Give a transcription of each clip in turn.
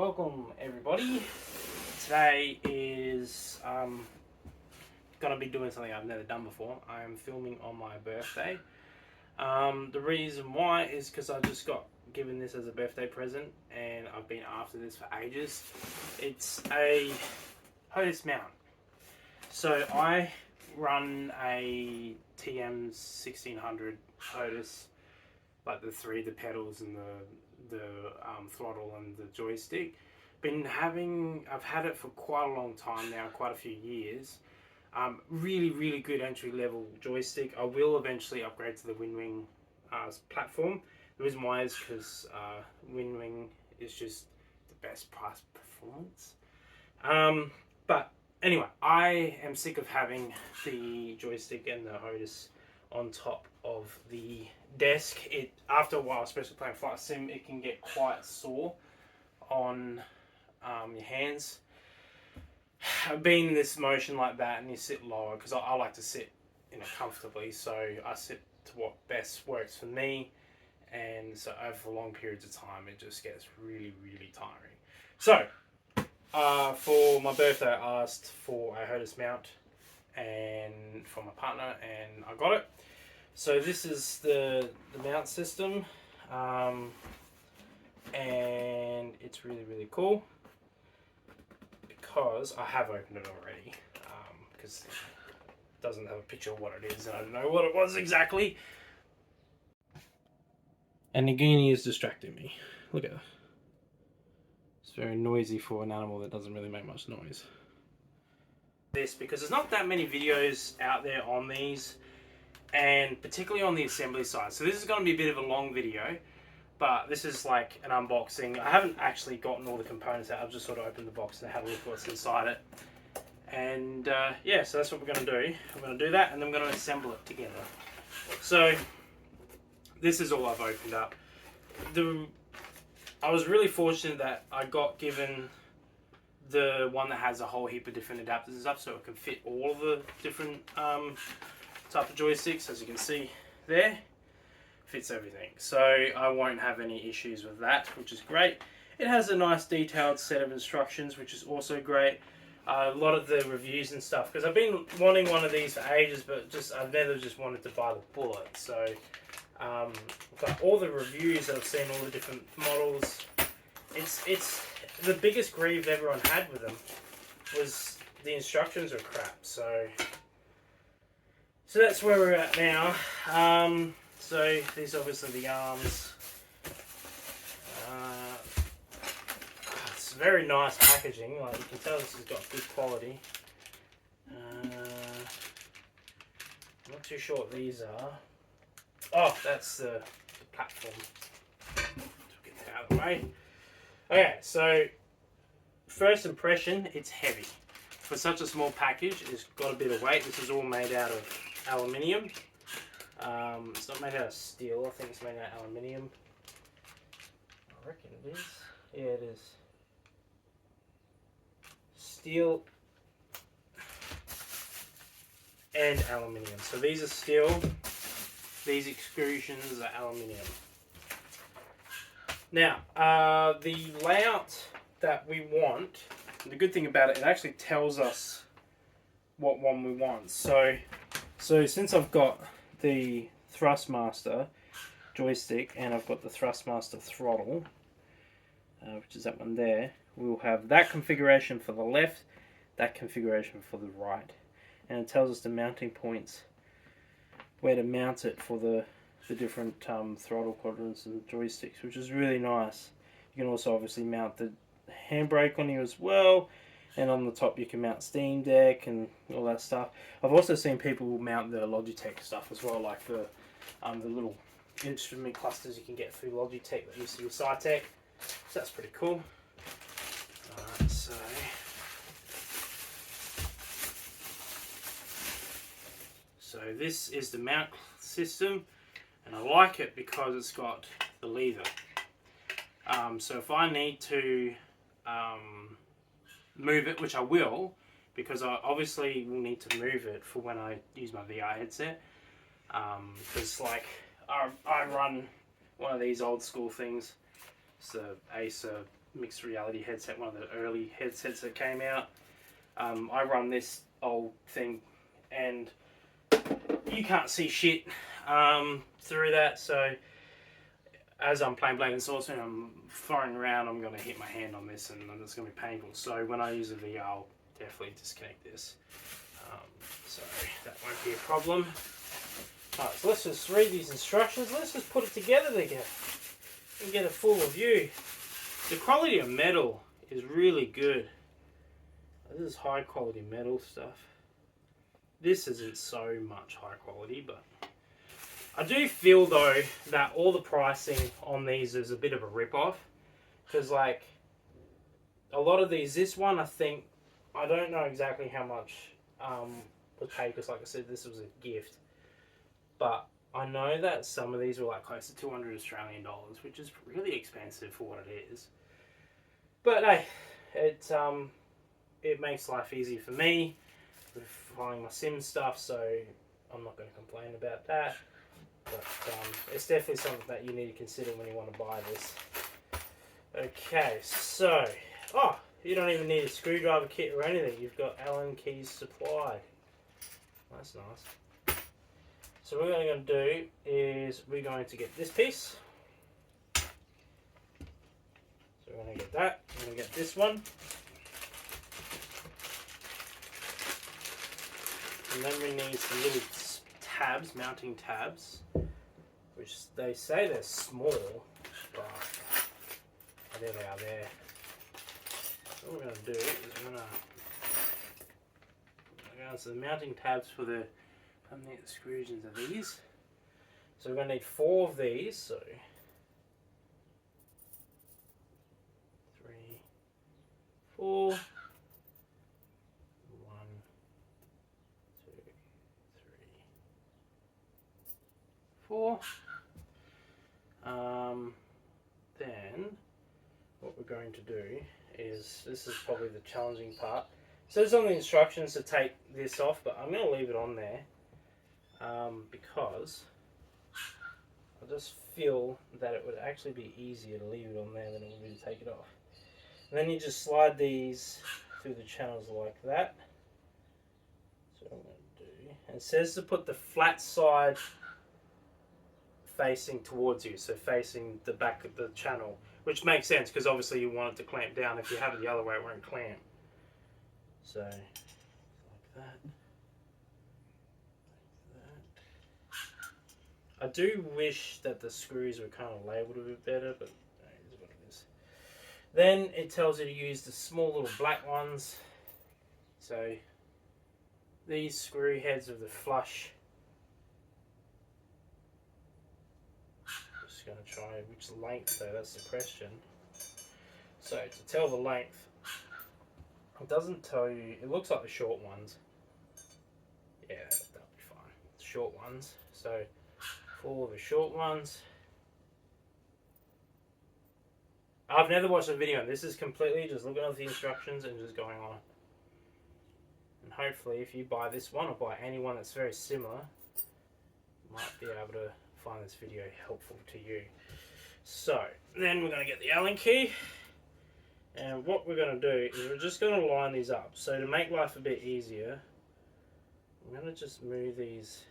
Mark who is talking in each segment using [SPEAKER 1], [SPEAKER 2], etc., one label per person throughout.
[SPEAKER 1] Welcome everybody. Today is gonna be doing something I've never done before. I'm filming on my birthday. The reason why is because I just got given this as a birthday present and I've been after this for ages. It's a Hotas Mount. So I run a TM 1600 Hotas, like the pedals and the throttle and the joystick. I've had it for quite a long time now, quite a few years. Really good entry level joystick. I will eventually upgrade to the Winwing platform. The reason why is because Winwing is just the best price performance. But anyway, I am sick of having the joystick and the Hotas on top of the desk. After a while, especially playing flight sim, it can get quite sore on your hands. Being in this motion like that, and you sit lower, because I like to sit comfortably, so I sit to what best works for me, and so over long periods of time it just gets really tiring. So for my birthday I asked for a Hotas mount and for my partner, and I got it. So this is the mount system, and it's really cool because I have opened it already, because it doesn't have a picture of what it is and I don't know what it was exactly. And Nagini is distracting me. Look at her. It's very noisy for an animal that doesn't really make much noise. This because there's not that many videos out there on these, and particularly on the assembly side. So this is going to be a bit of a long video, but this is like an unboxing. I haven't actually gotten all the components out. I've just sort of opened the box and had a look at what's inside it. And yeah, so that's what we're going to do. I'm going to do that and then I'm going to assemble it together. So this is all I've opened up. I was really fortunate that I got given the one that has a whole heap of different adapters and stuff, so it can fit all of the different type of joysticks. As you can see there, fits everything, so I won't have any issues with that, which is great. It has a nice detailed set of instructions, which is also great. A lot of the reviews and stuff, because I've been wanting one of these for ages, but I've never just wanted to buy the bullet. So but all the reviews that I've seen, all the different models, it's the biggest grieve everyone had with them was the instructions are crap. So that's where we're at now. So these are obviously the arms. It's very nice packaging. Like you can tell, this has got good quality. I'm not too sure what these are. Oh, that's the platform. Get that out of the way. Okay, so first impression, it's heavy. For such a small package, it's got a bit of weight. This is all made out of aluminium. It's not made out of steel. I think it's made out of aluminium. I reckon it is. Yeah, it is. Steel and aluminium. So these are steel. These extrusions are aluminium. Now, the layout that we want, the good thing about it, it actually tells us what one we want. So since I've got the Thrustmaster joystick and I've got the Thrustmaster throttle, which is that one there, we'll have that configuration for the left, that configuration for the right, and it tells us the mounting points, where to mount it for the different throttle quadrants and joysticks, which is really nice. You can also obviously mount the handbrake on here as well, and on the top you can mount Steam Deck and all that stuff. I've also seen people mount the Logitech stuff as well, like the little instrument clusters you can get through Logitech that used to be Cytec. So that's pretty cool. Alright, so this is the mount system, and I like it because it's got the lever. So if I need to move it, which I will, because I obviously will need to move it for when I use my VR headset, because like I run one of these old school things. It's the Acer mixed reality headset, one of the early headsets that came out. I run this old thing and you can't see shit through that, so as I'm playing Blade and Sorcery and I'm throwing around, I'm going to hit my hand on this and it's going to be painful. So when I use a VR, I'll definitely disconnect this. So that won't be a problem. Alright, so let's just read these instructions. Let's just put it together together and get a full review. The quality of metal is really good. This is high quality metal stuff. This isn't so much high quality, but I do feel though that all the pricing on these is a bit of a rip-off, because like a lot of these, this one I think, I don't know exactly how much was paid, because like I said, this was a gift, but I know that some of these were like close to 200 Australian dollars, which is really expensive for what it is. But hey, it makes life easy for me with finding my sim stuff, so I'm not going to complain about that. But it's definitely something that you need to consider when you want to buy this. Okay, so, oh, you don't even need a screwdriver kit or anything. You've got Allen keys supplied. That's nice. So what we're going to do is we're going to get this piece. So we're going to get that. We're going to get this one. And then we need some little tabs, mounting tabs, which they say they're small, but there they are there. So what we're going to do is we're going to go to the mounting tabs for the exclusions of these. So we're going to need 4 of these, so 3, 4, 1, 2, 3, 4. Then what we're going to do is, this is probably the challenging part. So there's on the instructions to take this off, but I'm going to leave it on there because I just feel that it would actually be easier to leave it on there than it would be to take it off. And then you just slide these through the channels like that. So what I'm going to do, and it says to put the flat side facing towards you, so facing the back of the channel, which makes sense because obviously you want it to clamp down. If you have it the other way, it won't clamp. So like that. I do wish that the screws were kind of labelled a bit better, but it is what it is. Then it tells you to use the small little black ones. So these screw heads of the flush. Just going to try which length though, that's the question. So to tell the length, it doesn't tell you, it looks like the short ones. Yeah, that'll be fine. The short ones. So 4 of the short ones. I've never watched a video, and this is completely just looking at the instructions and just going on. And hopefully if you buy this one or buy any one that's very similar, you might be able to find this video helpful to you. So then we're going to get the Allen key, and what we're going to do is we're just going to line these up. So to make life a bit easier, I'm going to just move these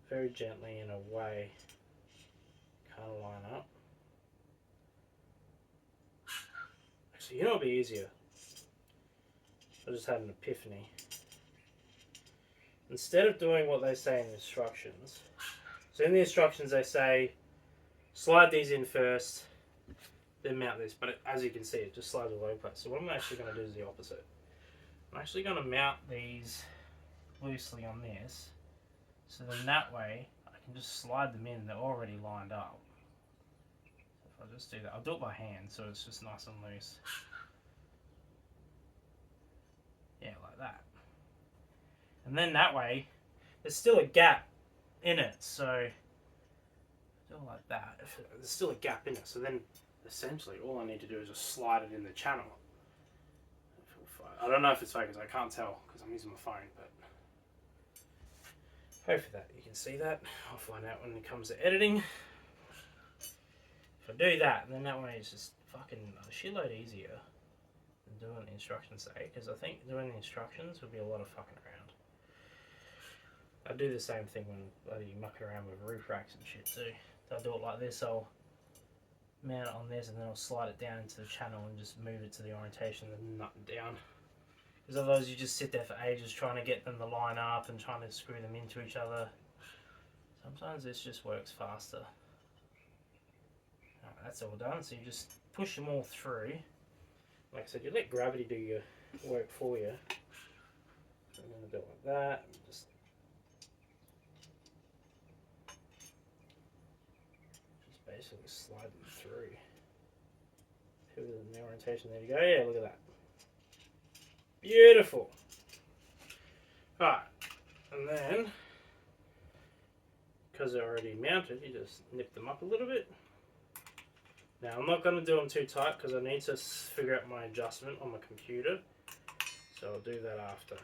[SPEAKER 1] very gently in a way, kind of line up. Actually, you know what would be easier? I just had an epiphany. Instead of doing what they say in the instructions, so in the instructions they say slide these in first, then mount this, but as you can see it just slides all over the place. So what I'm actually going to do is the opposite. I'm actually going to mount these loosely on this, so then that way I can just slide them in, they're already lined up. So if I just do that, I'll do it by hand so it's just nice and loose. Yeah, like that. And then that way, there's still a gap in it, so do it like that. There's still a gap in it, so then essentially all I need to do is just slide it in the channel. I don't know if it's focused, I can't tell because I'm using my phone, but hopefully that you can see that. I'll find out when it comes to editing. If I do that, then that way it's just fucking a shitload easier than doing the instructions today, because I think doing the instructions would be a lot of fucking around. I do the same thing when bloody mucking around with roof racks and shit too. I'll do it like this, I'll mount it on this and then I'll slide it down into the channel and just move it to the orientation and nut it down. Because otherwise you just sit there for ages trying to get them to line up and trying to screw them into each other. Sometimes this just works faster. Alright, that's all done, so you just push them all through. Like I said, you let gravity do your work for you. So I'm going to do it like that. Just basically slide them through. Pivot in the orientation, there you go. Yeah, look at that. Beautiful. Alright, and then, because they're already mounted, you just nip them up a little bit. Now, I'm not going to do them too tight because I need to figure out my adjustment on my computer. So I'll do that after.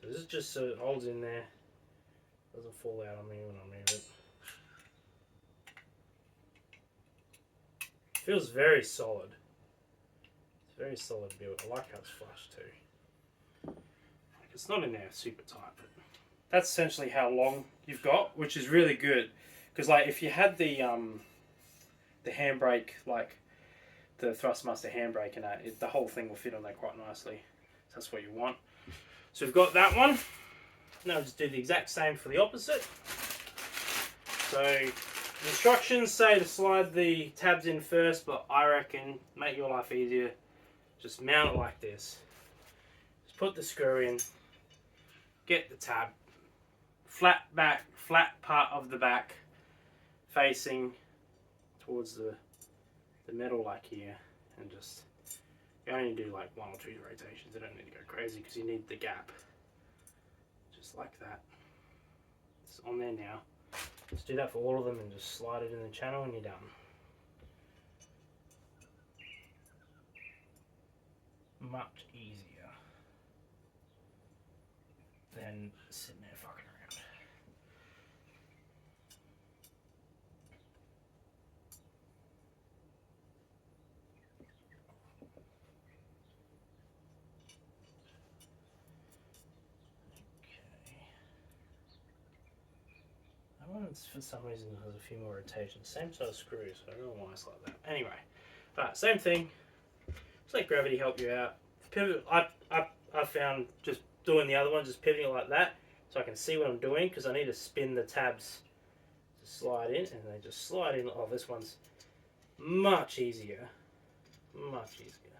[SPEAKER 1] So this is just so it holds in there. Doesn't fall out on me when I move it. Feels very solid. It's a very solid build. I like how it's flush too. Like, it's not in there super tight, but that's essentially how long you've got, which is really good. Because like if you had the handbrake, like the Thrustmaster handbrake and that, the whole thing will fit on there quite nicely. So that's what you want. So we've got that one. Now I'll just do the exact same for the opposite. So the instructions say to slide the tabs in first, but I reckon, make your life easier, just mount it like this. Just put the screw in, get the tab, flat back, flat part of the back facing towards the metal like here, and just, you only do like 1 or 2 rotations, you don't need to go crazy because you need the gap. Just like that. It's on there now. Just do that for all of them and just slide it in the channel and you're done. Much easier than sitting there fucking around. That one's, for some reason, has a few more rotations. Same size screws, so I don't know why it's like that. Anyway, right, same thing. Just let gravity help you out. Pivot. I found just doing the other one, just pivoting it like that, so I can see what I'm doing, because I need to spin the tabs to slide in, and they just slide in. Oh, this one's much easier. Much easier.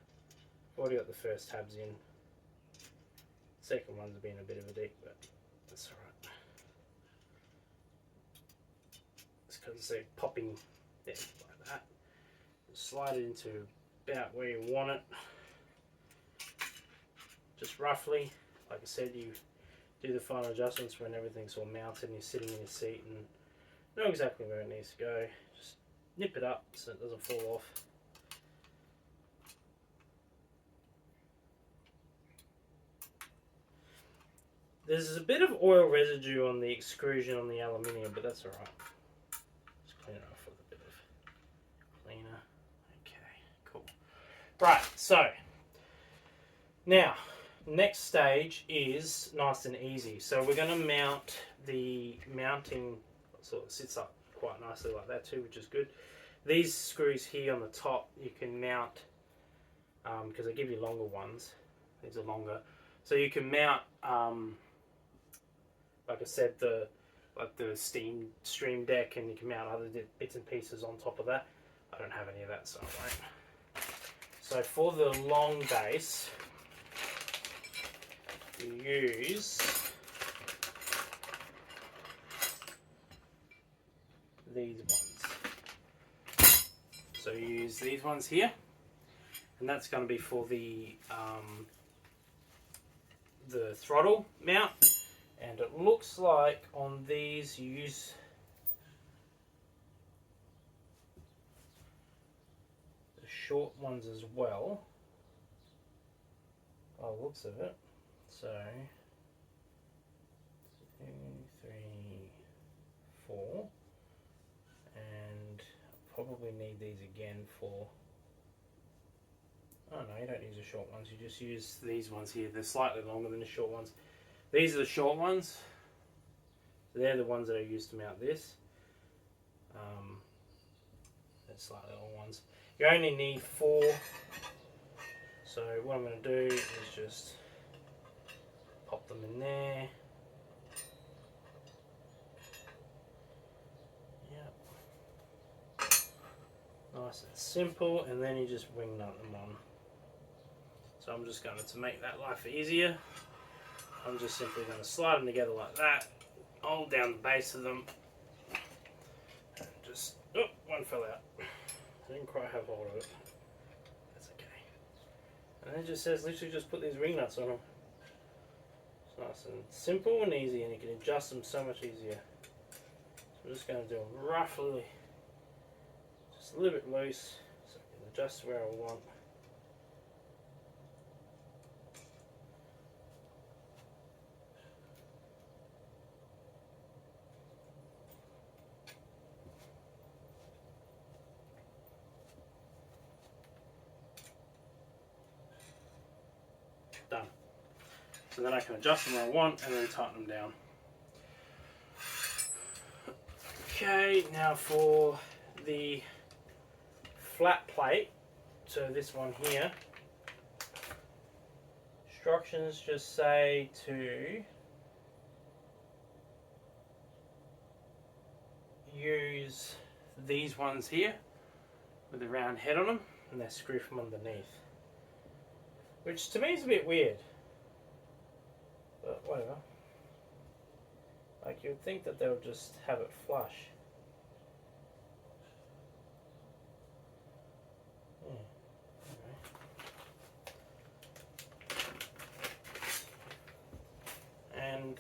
[SPEAKER 1] I've already got the first tabs in. Second one's been a bit of a dick, but that's alright. It's because they're popping there like that. Just slide it into about where you want it. Just roughly. Like I said, you do the final adjustments when everything's all mounted and you're sitting in your seat and know exactly where it needs to go. Just nip it up so it doesn't fall off. There's a bit of oil residue on the extrusion on the aluminium, but that's alright. Just clean it off with a bit of cleaner. Okay, cool. Right, so now next stage is nice and easy. So we're going to mount the mounting, so it sits up quite nicely like that too, which is good. These screws here on the top you can mount, because they give you longer ones. These are longer, so you can mount, like I said, the stream deck, and you can mount other bits and pieces on top of that. I don't have any of that, so I won't. So for the long base, you use these ones. So you use these ones here, and that's going to be for the throttle mount. And it looks like on these you use the short ones as well, by the looks of it. So 2, 3, 4, and I'll probably need these again for you don't use the short ones, you just use these ones here. They're slightly longer than the short ones. These are the short ones. They're the ones that I use to mount this. They're slightly long ones. You only need 4. So what I'm going to do is just pop them in there. Yep. Nice and simple, and then you just wing nut them on. So I'm just going to make that life easier, I'm just simply going to slide them together like that, hold down the base of them, and just, oh, one fell out. I didn't quite have hold of it. That's okay. And it just says, literally just put these ring nuts on them. It's nice and simple and easy, and you can adjust them so much easier. So I'm just going to do them roughly, just a little bit loose, so I can adjust where I want. Done. So then I can adjust them where I want and then tighten them down. Okay, now for the flat plate, so this one here, instructions just say to use these ones here with a round head on them, and they're screwed from underneath. Which to me is a bit weird, but whatever. Like, you would think that they would just have it flush. Yeah. And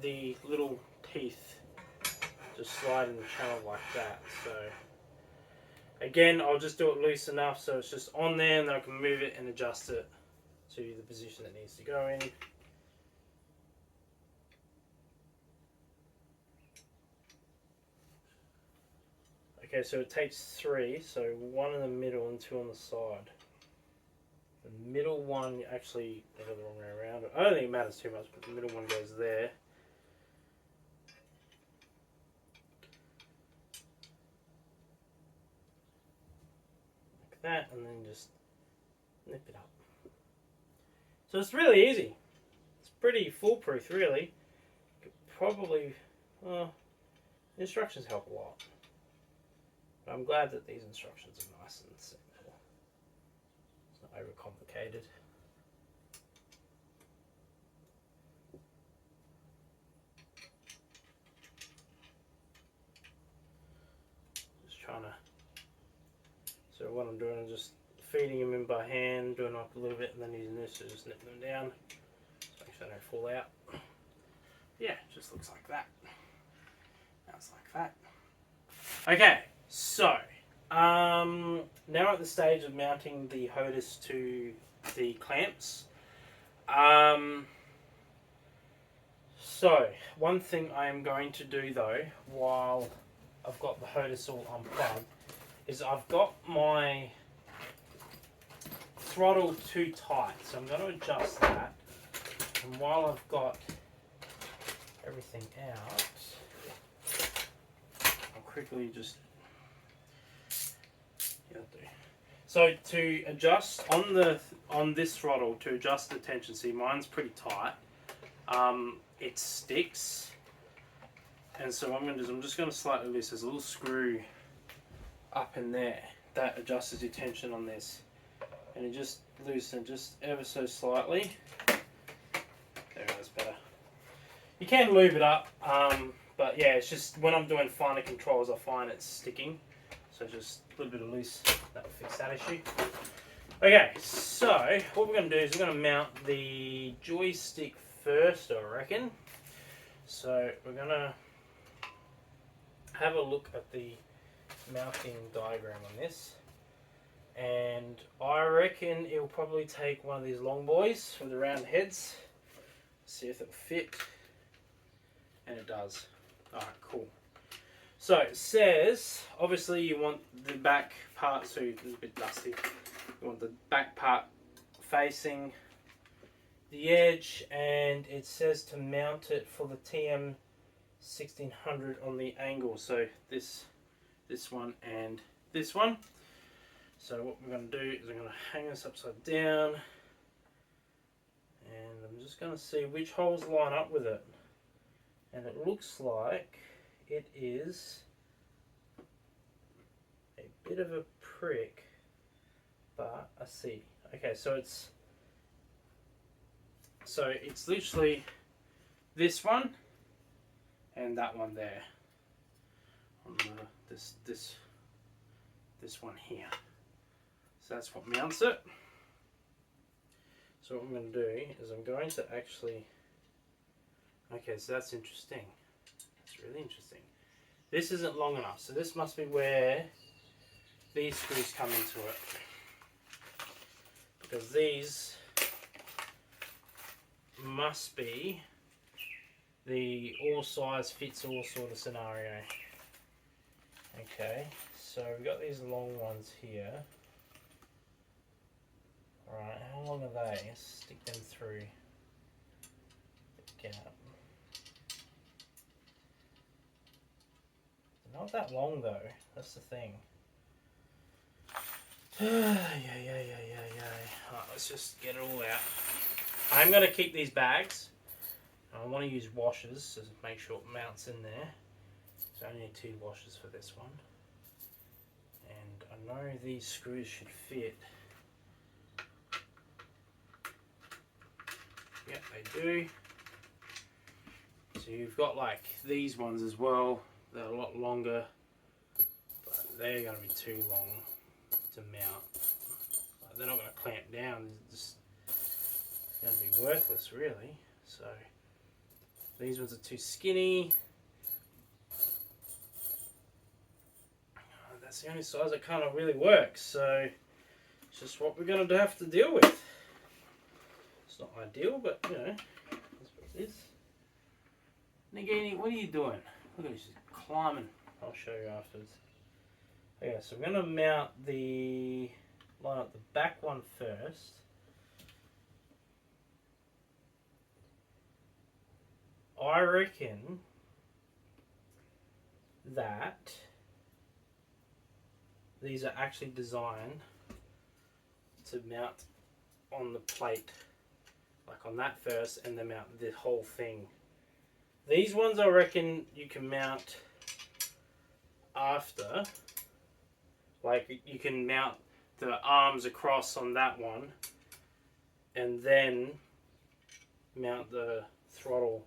[SPEAKER 1] the little teeth just slide in the channel like that. So again, I'll just do it loose enough so it's just on there, and then I can move it and adjust it to the position it needs to go in. Okay, so it takes 3, so 1 in the middle and 2 on the side. The middle one, actually, I got the wrong way around. I don't think it matters too much, but the middle one goes there. Like that, and then just nip it up. So it's really easy. It's pretty foolproof, really. You could probably, the instructions help a lot. But I'm glad that these instructions are nice and simple. It's not overcomplicated. Just trying to, so what I'm doing is just feeding them in by hand, doing up a little bit, and then using this to just nip them down, so make sure they don't fall out. Yeah, it just looks like that. Now it's like that. Okay, so now we're at the stage of mounting the Hotas to the clamps. So one thing I am going to do though, while I've got the Hotas all unplugged, is I've got my throttle too tight, so I'm going to adjust that. And while I've got everything out, I'll quickly just, so to adjust on this throttle, to adjust the tension, see mine's pretty tight, it sticks, and so what I'm going to do is I'm just going to slightly loose. There's a little screw up in there that adjusts your tension on this, and you just loosen just ever so slightly. There, that's better. You can lube it up, but yeah, it's just when I'm doing finer controls I find it's sticking, so just a little bit of loose, that will fix that issue. Okay, so what we're going to do is we're going to mount the joystick first, I reckon. So we're going to have a look at the mounting diagram on this, and I reckon it'll probably take one of these long boys with the round heads, see if it'll fit, and it does. Alright, cool. So it says, obviously you want the back part, so it's a bit dusty, you want the back part facing the edge, and it says to mount it for the TM 1600 on the angle. So this one and this one. So what we're going to do is I'm going to hang this upside down, and I'm just going to see which holes line up with it. And it looks like it is a bit of a prick, but I see. Okay, so it's literally this one and that one there on this one here. So that's what mounts it. So what I'm going to do is I'm going to actually, okay, so that's interesting. That's really interesting. This isn't long enough, so this must be where these screws come into it. Because these must be the all size fits all sort of scenario. Okay, so we've got these long ones here. Alright, how long are they? Let's stick them through the gap. They're not that long though, that's the thing. Yeah. Alright, let's just get it all out. I'm going to keep these bags. I want to use washers to make sure it mounts in there. So I need 2 washers for this one. And I know these screws should fit. Yep, they do. So you've got like these ones as well. They're a lot longer, but they're going to be too long to mount. Like, they're not going to clamp down. It's going to be worthless, really. So these ones are too skinny. That's the only size that kind of really works. So it's just what we're going to have to deal with. It's not ideal, but you know, that's what it is. Nagini, what are you doing? Look at this, she's climbing. I'll show you afterwards. Okay, so we're going to line up the back one first. I reckon that these are actually designed to mount on the plate, like on that first, and then mount the whole thing. These ones I reckon you can mount after, like you can mount the arms across on that one and then mount the throttle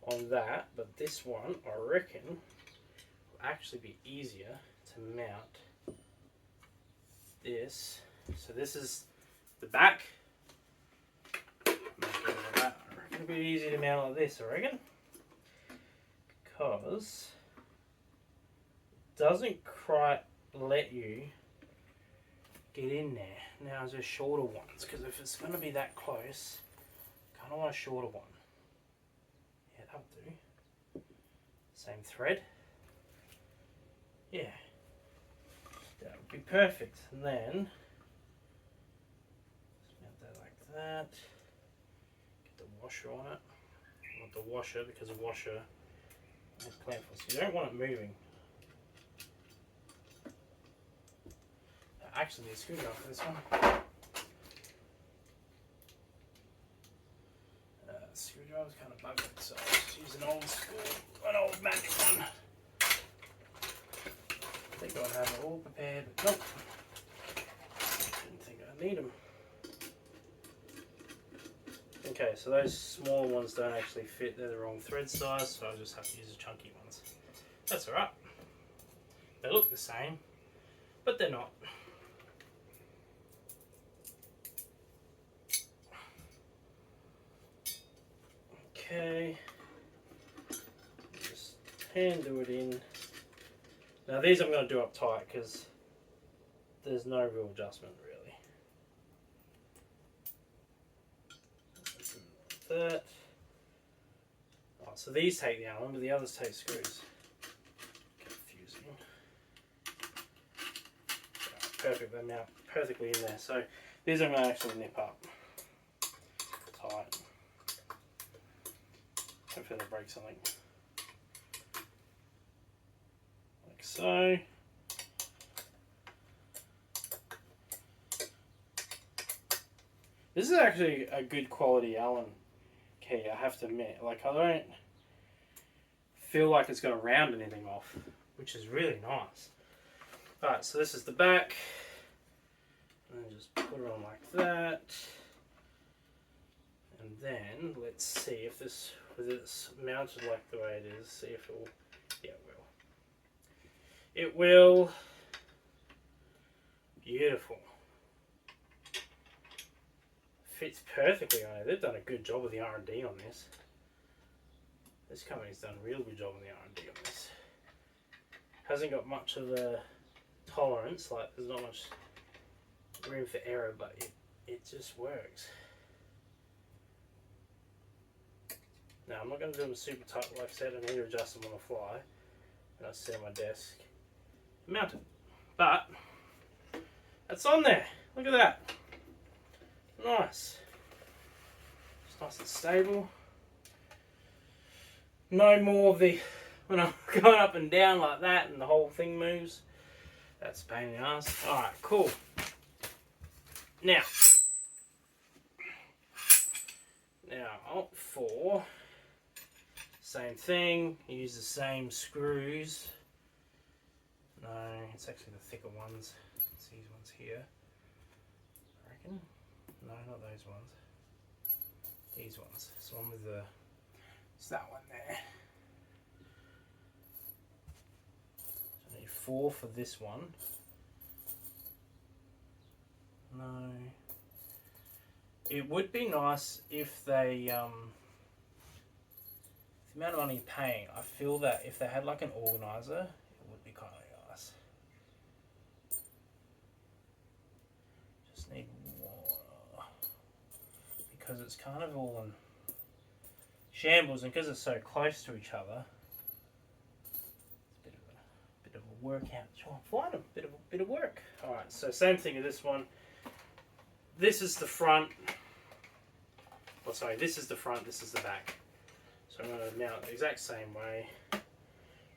[SPEAKER 1] on that, but this one I reckon will actually be easier to mount this. So this is the back. I reckon it'll be easy to mount like this, I reckon, because it doesn't quite let you get in there. Now there's shorter ones, because if it's going to be that close, I kind of want a shorter one. Yeah, that'll do. Same thread. Yeah, that would be perfect. And then just mount that like that. Get the washer on it. I want the washer because the washer is clamped. So you don't want it moving. I actually need a screwdriver for this one. Screwdriver's kind of buggered, so I'll just use an old magic one. I think I have it all prepared, but nope. Didn't think I'd need them. Okay, so those small ones don't actually fit, they're the wrong thread size, so I'll just have to use the chunky ones. That's alright. They look the same, but they're not. Okay, just handle it in. Now these I'm going to do up tight because there's no real adjustment really. Like that. Oh, so these take the Allen, but the others take screws. Confusing. Perfect, they mount perfectly in there. So these I'm going to actually nip up tight. Hopefully they break something. Like so. This is actually a good quality Allen key, I have to admit. Like, I don't feel like it's going to round anything off, which is really nice. Alright, so this is the back. And then just put it on like that. And then, let's see if this, with it's mounted like the way it is, see if it will, yeah, it will. It will. Beautiful. Fits perfectly on it. They've done a good job with the R&D on this. This company's done a real good job on the R&D on this. Hasn't got much of a tolerance, like there's not much room for error, but it just works. Now I'm not going to do them super tight, like I said. I need to adjust them on the fly when I sit on my desk. Mount it. But it's on there. Look at that. Nice. It's nice and stable. No more of the, when I'm going up and down like that and the whole thing moves. That's a pain in the ass. Alright, cool. Now Alt 4. Same thing. Use the same screws. No, it's actually the thicker ones. It's these ones here. I reckon. No, not those ones. These ones. It's one with the. It's that one there. So I need 4 for this one. No. It would be nice if they. The amount of money you're paying, I feel that if they had like an organizer, it would be kind of nice. Just need more. Because it's kind of all in shambles, and because it's so close to each other, it's a bit of a workout. Try and find them. Bit of work. All right. So same thing with this one. This is the front. Oh, sorry. This is the front. This is the back. So I'm going to mount the exact same way.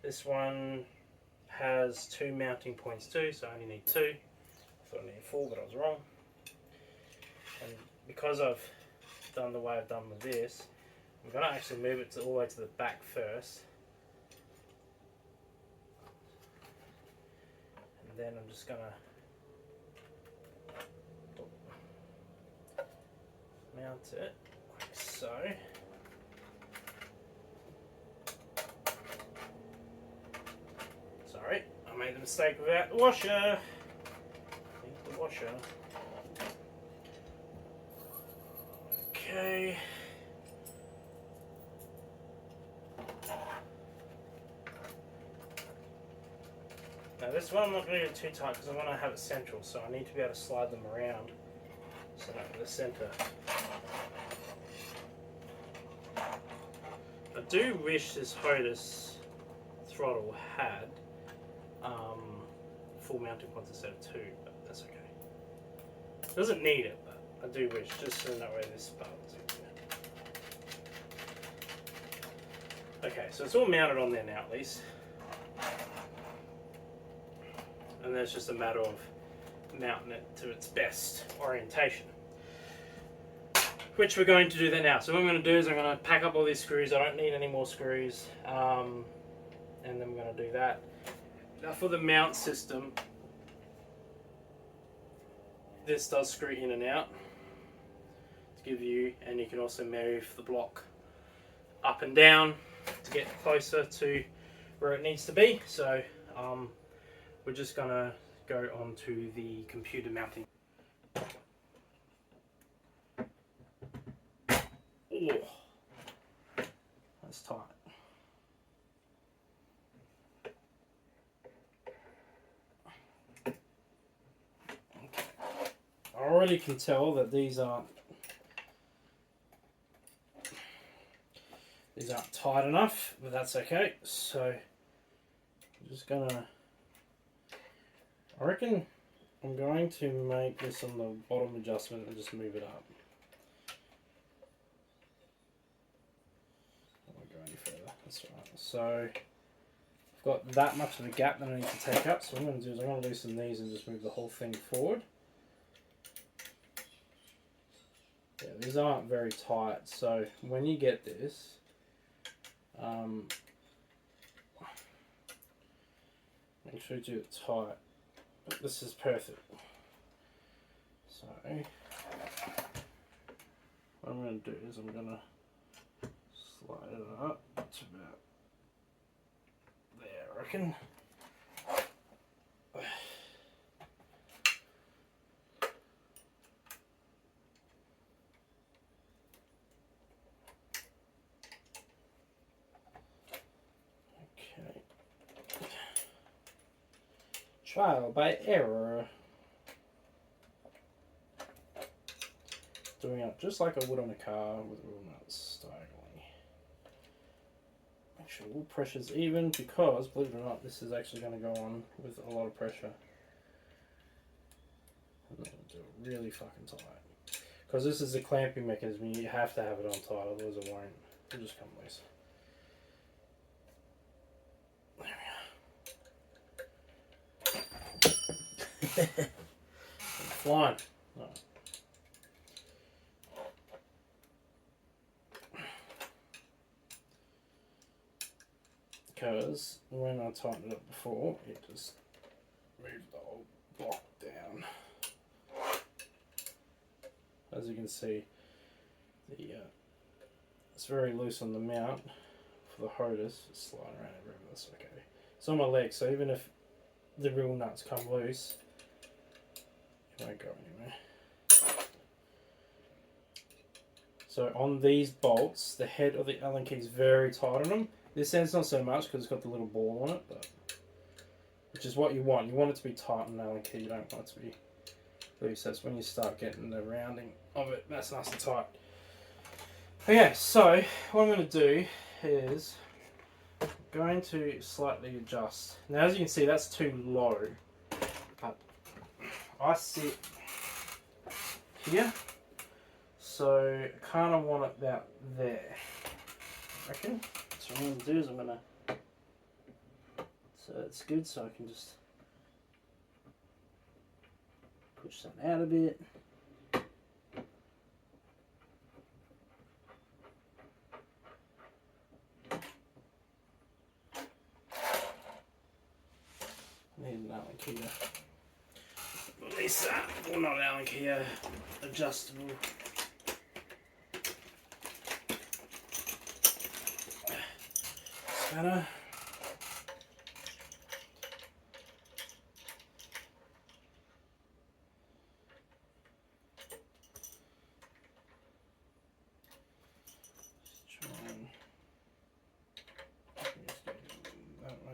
[SPEAKER 1] This one has 2 mounting points too, so I only need 2. I thought I needed 4, but I was wrong. And because I've done the way I've done with this, I'm going to actually move it all the way to the back first. And then I'm just going to mount it like so. Sorry, I made the mistake without the washer. Need the washer. Okay. Now this one I'm not going to get too tight because I want to have it central, so I need to be able to slide them around so that the centre. I do wish this Hotas throttle had full mounting points instead of 2, but that's okay. Doesn't need it, but I do wish, just so that way this button's in. Okay, so it's all mounted on there now at least. And then it's just a matter of mounting it to its best orientation. Which we're going to do that now. So what I'm going to do is I'm going to pack up all these screws. I don't need any more screws. And then we're going to do that. Now for the mount system, this does screw in and out to give you, and you can also move the block up and down to get closer to where it needs to be. So we're just going to go on to the computer mounting. Oh, that's tight. Okay. I already can tell that these aren't tight enough, but that's okay. So I'm just gonna, I reckon I'm going to make this on the bottom adjustment and just move it up. I won't go any further, that's right. So I've got that much of a gap that I need to take up, so what I'm going to do is I'm going to loosen these and just move the whole thing forward. Yeah, these aren't very tight, so when you get this, make sure you do it tight, but this is perfect. So what I'm going to do is I'm going to slide it up to about there, I reckon. Okay. Trial by error. Doing it just like I would on a car with wheel nuts diagonally. Make sure all pressure's even, because believe it or not, this is actually going to go on with a lot of pressure. And then do it really fucking tight. Because this is a clamping mechanism, you have to have it on tight, otherwise it won't. It'll just come loose. There we go. I'm flying. Right. Because when I tightened it up before, it just moved the whole block down. As you can see, it's very loose on the mount for the Hotas. It's sliding around everywhere, that's okay. It's on my leg, so even if the real nuts come loose, it won't go anywhere. So on these bolts, the head of the Allen key is very tight on them. This end's not so much because it's got the little ball on it, but which is what you want. You want it to be tight on an Allen key, you don't want it to be loose. That's when you start getting the rounding of it. That's nice and tight. Okay, so what I'm going to do is I'm going to slightly adjust. Now as you can see, that's too low. But I sit here, so I kind of want it about there, I reckon. So what I'm going to do is I'm going to, so it's good, so I can just push that out a bit. Need an Allen key to release that. Well, not an Allen key, adjustable. Spanner.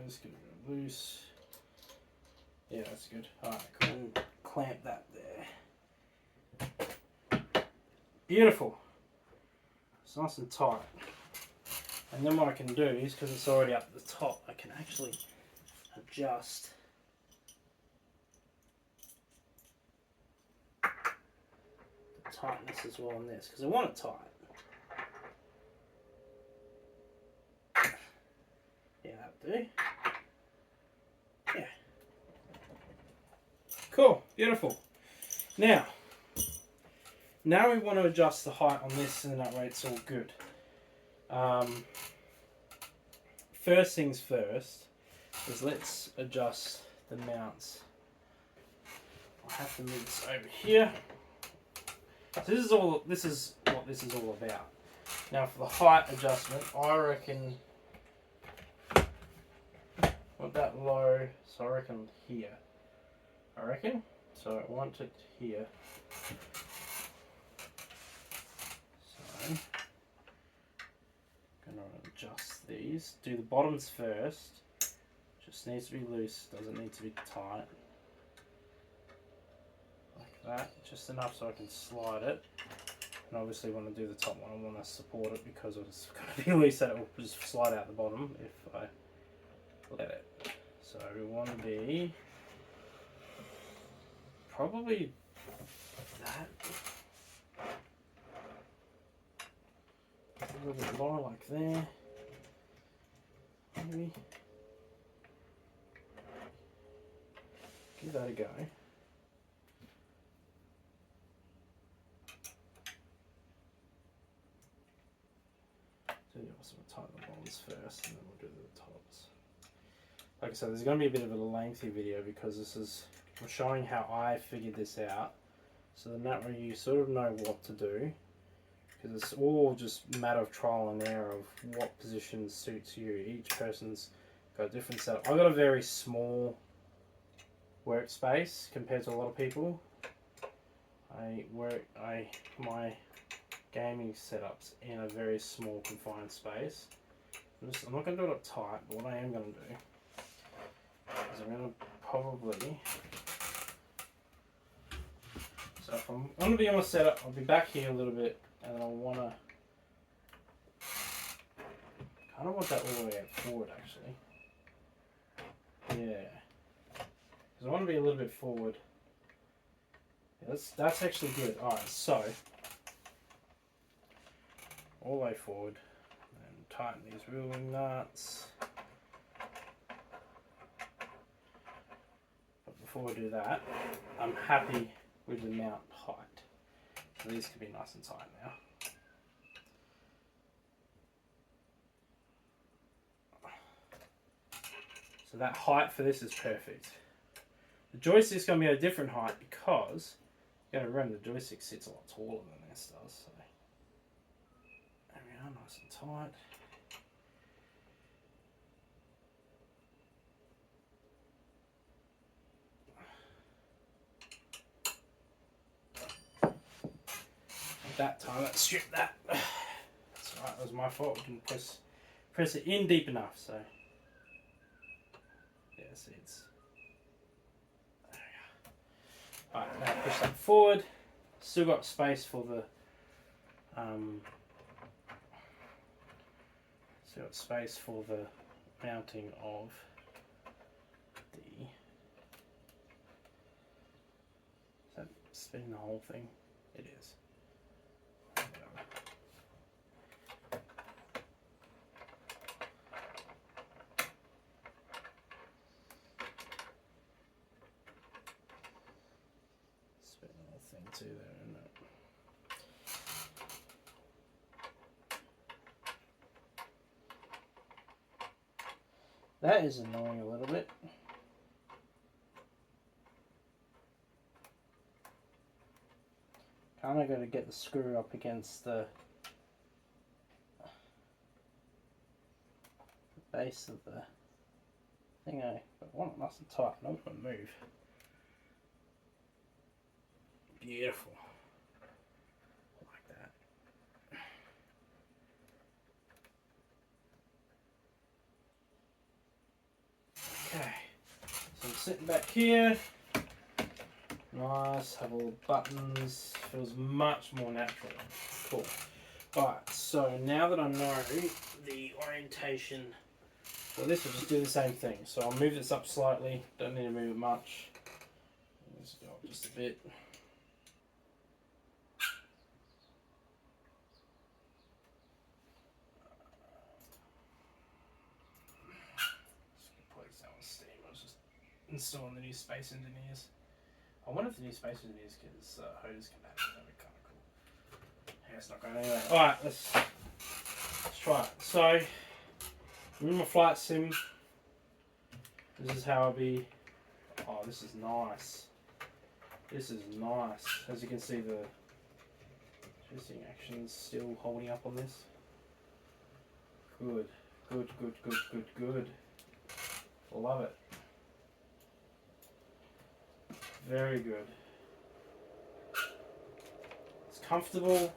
[SPEAKER 1] Just get it loose. Yeah, that's good. Alright, cool. Clamp that there. Beautiful. It's nice and tight. And then what I can do is, because it's already up at the top, I can actually adjust the tightness as well on this, because I want it tight. Yeah, that'll do. Yeah. Cool, beautiful. Now we want to adjust the height on this, and that way it's all good. First things first is let's adjust the mounts. I have to move this over here. So this is what this is all about. Now for the height adjustment, I reckon not that low, so I reckon here. I reckon. So I want it here. So I'm gonna adjust these. Do the bottoms first. Just needs to be loose, doesn't need to be tight. Like that. Just enough so I can slide it. And obviously when I do the top one, I want to support it because it's going to be loose, so it will just slide out the bottom if I let it. So we want to be probably that. A little bit lower like there. Maybe. Give that a go. So you also tighten the bonds first and then we'll do the tops. Like I said, there's going to be a bit of a lengthy video because I'm showing how I figured this out. So then that way you sort of know what to do. Because it's all just a matter of trial and error of what position suits you. Each person's got a different setup. I've got a very small workspace compared to a lot of people. My gaming setups in a very small confined space. I'm not going to do it up tight, but what I am going to do is I'm going to probably... So if I'm going to be on a setup, I'll be back here a little bit, and I'll want to... I kind of want that all the way out forward, actually. Yeah. Because I want to be a little bit forward. Yeah, that's actually good. Alright, so... all the way forward. And tighten these ruling nuts. But before I do that, I'm happy with the mount height. So these can be nice and tight now. So that height for this is perfect. The joystick's going to be a different height because you got to remember the joystick sits a lot taller than this does. So there we are, nice and tight. That time, let's strip that. That's alright, that was my fault. We didn't press it in deep enough, so. Yeah, see, it's. There we go. Alright, now push that forward. Still got space for the. Still got space for the mounting of the. Is that spinning the whole thing? It is. Too there, isn't it? That is annoying a little bit. Kind of got to get the screw up against the base of the thing, but I want it nice and tight. I don't want to move. Beautiful. Like that. Okay. So I'm sitting back here. Nice. Have all the buttons. Feels much more natural. Cool. Alright, so now that I know the orientation for this, will just do the same thing. So I'll move this up slightly. Don't need to move it much. Let's go up just a bit. Installing the new Space Engineers. I wonder if the new Space Engineers is Hotas compatible. That'd be kind of cool. Yeah, it's not going anywhere. Alright, let's try it. So, I'm in my flight sim. This is how I'll be. Oh, this is nice. This is nice. As you can see, the joystick action's still holding up on this. Good. Good, good, good, good, good. Love it. Very good. It's comfortable.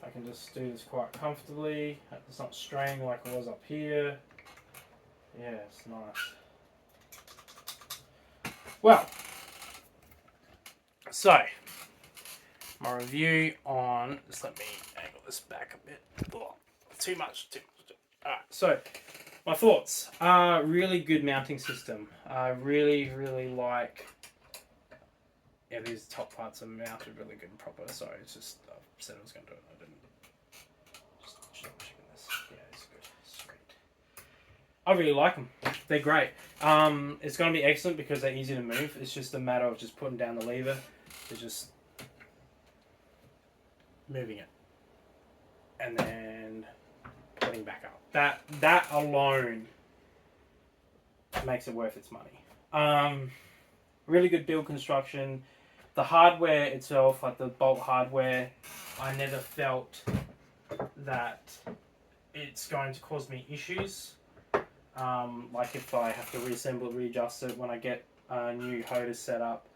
[SPEAKER 1] I can just do this quite comfortably. It's not straining like it was up here. Yeah, it's nice. Well, so my review on, just let me angle this back a bit. Oh, too much. Alright, so my thoughts are really good mounting system. I really, really like yeah, these top parts are mounted really good and proper. So it's just, I said I was going to do it. I didn't. Just double checking this. Yeah, it's good. Sweet. I really like them. They're great. It's going to be excellent because they're easy to move. It's just a matter of just putting down the lever. It's just moving it. And then putting back up. That alone makes it worth its money. Really good build construction. The hardware itself, like the bolt hardware, I never felt that it's going to cause me issues. Like if I have to reassemble, readjust it when I get a new Hotas set up,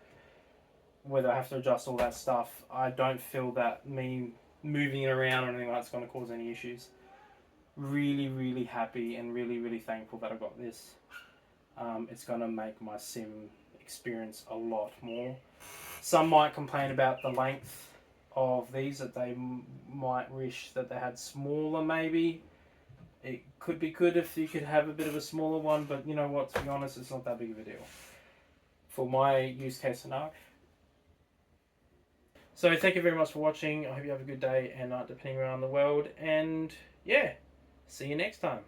[SPEAKER 1] whether I have to adjust all that stuff, I don't feel that me moving it around or anything like that's going to cause any issues. Really, really happy and really, really thankful that I got this. It's going to make my sim experience a lot more. Some might complain about the length of these, that they might wish that they had smaller maybe. It could be good if you could have a bit of a smaller one, but you know what, to be honest, it's not that big of a deal for my use case scenario. So thank you very much for watching. I hope you have a good day and night depending around the world, and yeah, see you next time.